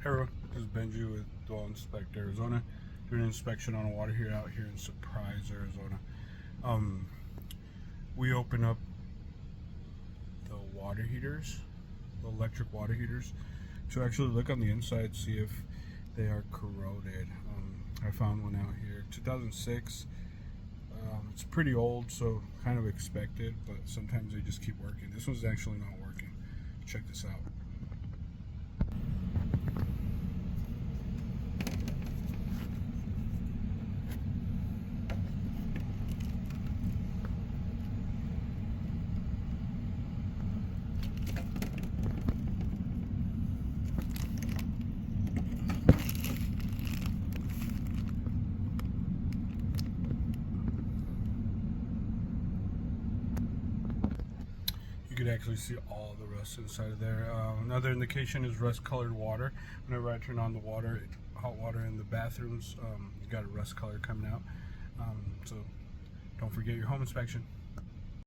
Hey everyone, this is Benji with Dwell Inspect Arizona, doing an inspection on a water heater out here in Surprise, Arizona. We open up the water heaters, the electric water heaters, to actually look on the inside, see if they are corroded. I found one out here, 2006. It's pretty old, so kind of expected, but sometimes they just keep working. This one's actually not working. Check this out. You could actually see all the rust inside of there. Another indication is rust colored water. Whenever I turn on the water, hot water in the bathrooms, you got a rust color coming out. So don't forget your home inspection.